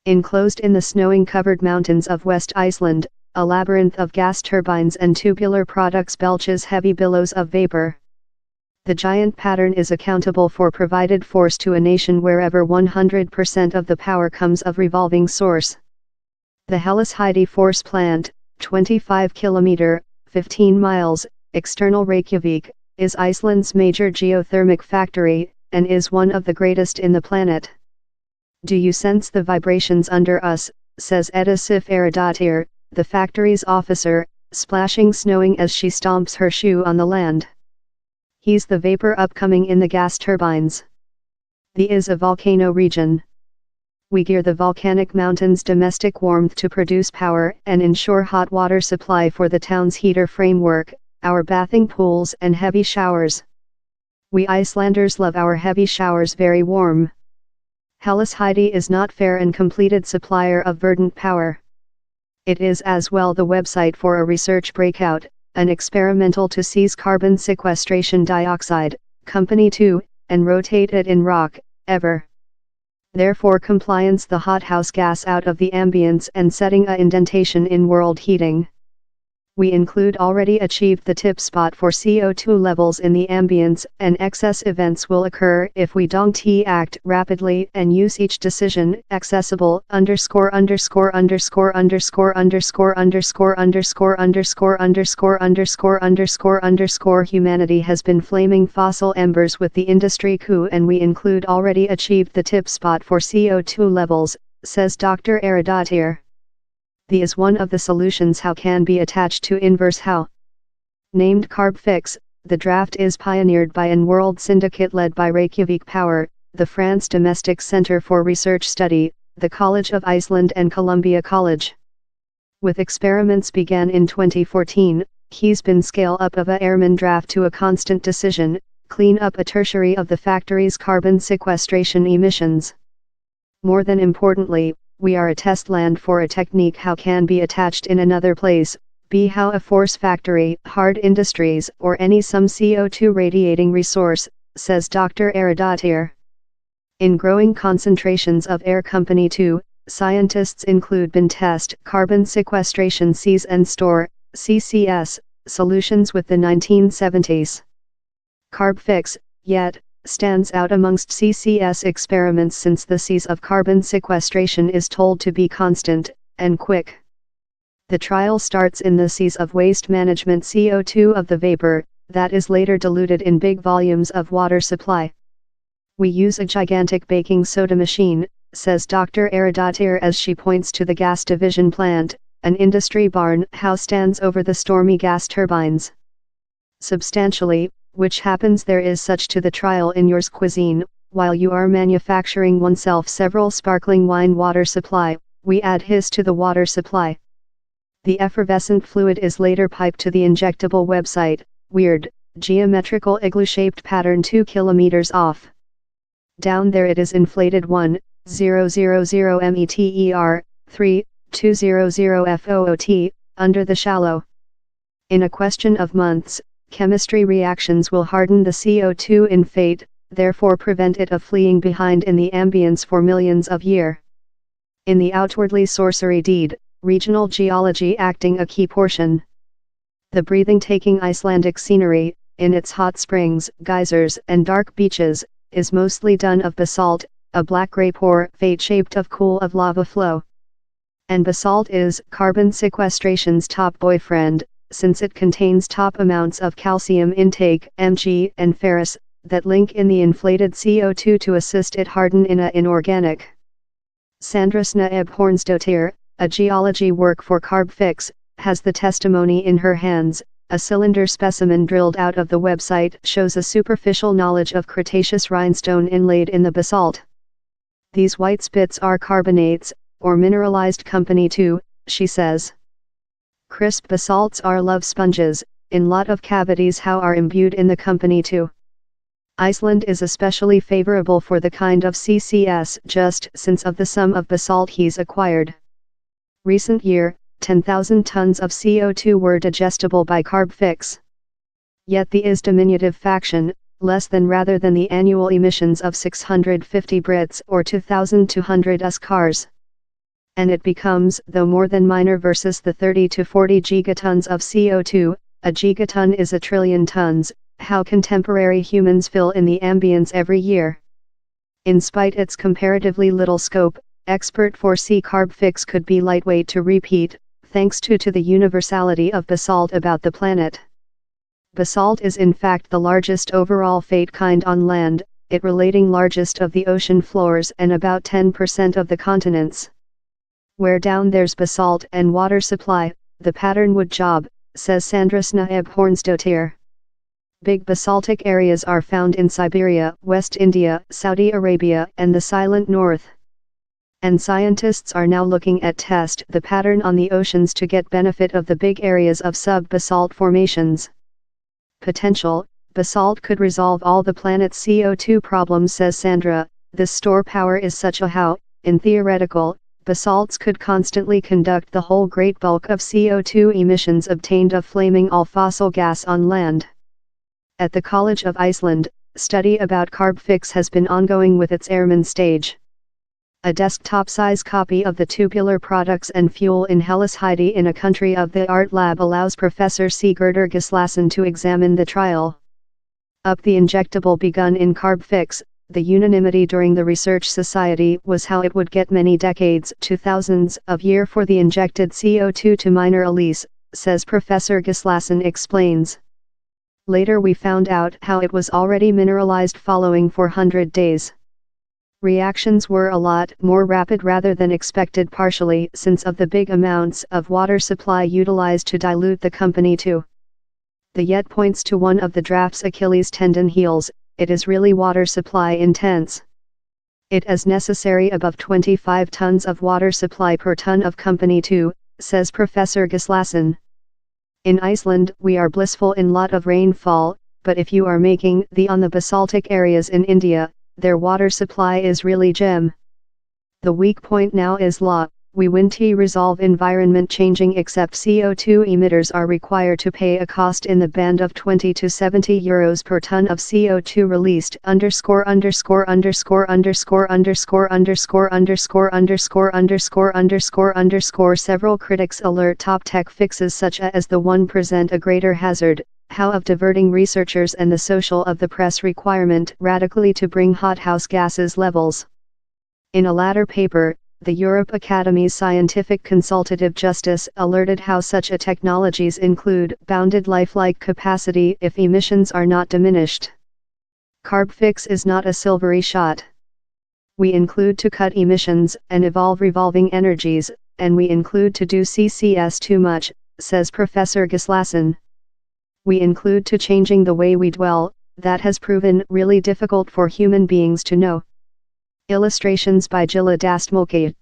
Enclosed in the snowing-covered mountains of West Iceland, a labyrinth of gas turbines and tubular products belches heavy billows of vapor. The giant pattern is accountable for provided force to a nation wherever 100% of the power comes of revolving source. The Lathe force plant, 25 km, 15 miles, external Reykjavik, is Iceland's major geothermic factory, and is one of the greatest in the planet. "Do you sense the vibrations under us?" says Edda Sif Aradottir, the factory's officer, splashing snowing as she stomps her shoe on the land. "He's the vapor upcoming in the gas turbines. The is a volcano region. We gear the volcanic mountains' domestic warmth to produce power and ensure hot water supply for the town's heater framework, our bathing pools and heavy showers. We Icelanders love our heavy showers very warm. Lathe is not fair and completed supplier of verdant power. It is as well the website for a research breakout, an experimental to seize carbon sequestration dioxide, Company 2, and rotate it in rock, ever. Therefore compliance the hothouse gas out of the ambience and setting a indentation in world heating. We include already achieved the tip spot for CO2 levels in the ambience, and excess events will occur if we don't act rapidly and use each decision accessible ___________________ Humanity has been flaming fossil embers with the industry coup, and we include already achieved the tip spot for CO2 levels, says Dr. Aradottir. The is one of the solutions how can be attached to inverse how. Named CarbFix, the draft is pioneered by an world syndicate led by Reykjavik Power, the France Domestic Center for Research Study, the College of Iceland and Columbia College. With experiments began in 2014, he's been scale up of a airman draft to a constant decision, clean up a tertiary of the factory's carbon sequestration emissions. More than importantly, we are a test land for a technique how can be attached in another place, be how a force factory, hard industries or any some CO2 radiating resource, says Dr. Aradottir. In growing concentrations of air Company 2, scientists include bin test carbon sequestration seize and store, CCS, solutions with the 1970s. CarbFix, yet, stands out amongst CCS experiments since the seize of carbon sequestration is told to be constant, and quick. The trial starts in the seize of waste management CO2 of the vapor, that is later diluted in big volumes of water supply. We use a gigantic baking soda machine, says Dr. Aradottir as she points to the gas division plant, an industry barn how stands over the stormy gas turbines. Substantially, which happens there is such to the trial in yours cuisine, while you are manufacturing oneself several sparkling wine water supply, we add his to the water supply. The effervescent fluid is later piped to the injectable website, weird, geometrical igloo-shaped pattern 2 kilometers off. Down there it is inflated 1,000 meter, 3,200 foot, under the shallow. In a question of months, chemistry reactions will harden the CO2 in fate, therefore prevent it of fleeing behind in the ambience for millions of years. In the outwardly sorcery deed, regional geology acting a key portion. The breathing-taking Icelandic scenery, in its hot springs, geysers and dark beaches, is mostly done of basalt, a black-gray pore fate-shaped of cool of lava flow. And basalt is carbon sequestration's top boyfriend, since it contains top amounts of calcium intake Mg and ferrous, that link in the inflated CO2 to assist it harden in a inorganic. Sandra Snaeb Hornsdottir, a geology work for CarbFix, has the testimony in her hands. A cylinder specimen drilled out of the website shows a superficial knowledge of Cretaceous rhinestone inlaid in the basalt. These white spits are carbonates, or mineralized Company 2, she says. Crisp basalts are love sponges, in lot of cavities how are imbued in the Company 2. Iceland is especially favorable for the kind of CCS just since of the sum of basalt he's acquired. Recent year, 10,000 tons of CO2 were digestible by CarbFix. Yet the is diminutive faction, less than rather than the annual emissions of 650 Brits or 2,200 US cars. And it becomes, though more than minor versus the 30 to 40 gigatons of CO2, a gigaton is a trillion tons, how contemporary humans fill in the ambience every year. In spite its comparatively little scope, expert foresee Carbfix could be lightweight to repeat, thanks to the universality of basalt about the planet. Basalt is in fact the largest overall fate kind on land, it relating largest of the ocean floors and about 10% of the continents. Where down there's basalt and water supply, the pattern would job, says Sandra Snaeb Hornsdottir. Big basaltic areas are found in Siberia, West India, Saudi Arabia and the Silent North. And scientists are now looking at test the pattern on the oceans to get benefit of the big areas of sub-basalt formations. Potential, basalt could resolve all the planet's CO2 problems, says Sandra. This store power is such a how, in theoretical, basalts could constantly conduct the whole great bulk of CO2 emissions obtained of flaming all fossil gas on land. At the College of Iceland, study about Carbfix has been ongoing with its airman stage. A desktop-size copy of the tubular products and fuel in Hellisheide in a country-of-the-art lab allows Professor Sigurdur Gislason to examine the trial. Up the injectable begun in Carbfix, the unanimity during the research society was how it would get many decades to thousands of years for the injected CO2 to minor release, says Professor Gislason explains. Later we found out how it was already mineralized following 400 days. Reactions were a lot more rapid rather than expected, partially since of the big amounts of water supply utilized to dilute the company too. The yet points to one of the draft's Achilles tendon heels, it is really water supply intense. It is necessary above 25 tons of water supply per ton of company too, says Professor Gislason. In Iceland we are blissful in lot of rainfall, but if you are making the on the basaltic areas in India, their water supply is really gem. The weak point now is law. We won't resolve environment changing except CO2 emitters are required to pay a cost in the band of 20 to 70 euros per ton of CO2 released _______________________ Several critics alert top tech fixes such as the one present a greater hazard, how of diverting researchers and the social of the press requirement radically to bring hothouse gases levels. In a latter paper, the Europe Academy's Scientific Consultative Justice alerted how such a technologies include bounded lifelike capacity if emissions are not diminished. Carbfix is not a silvery shot. We include to cut emissions and evolve revolving energies, and we include to do CCS too much, says Professor Gislason. We include to changing the way we dwell, that has proven really difficult for human beings to know. Illustrations by Gilla Dastmalkate.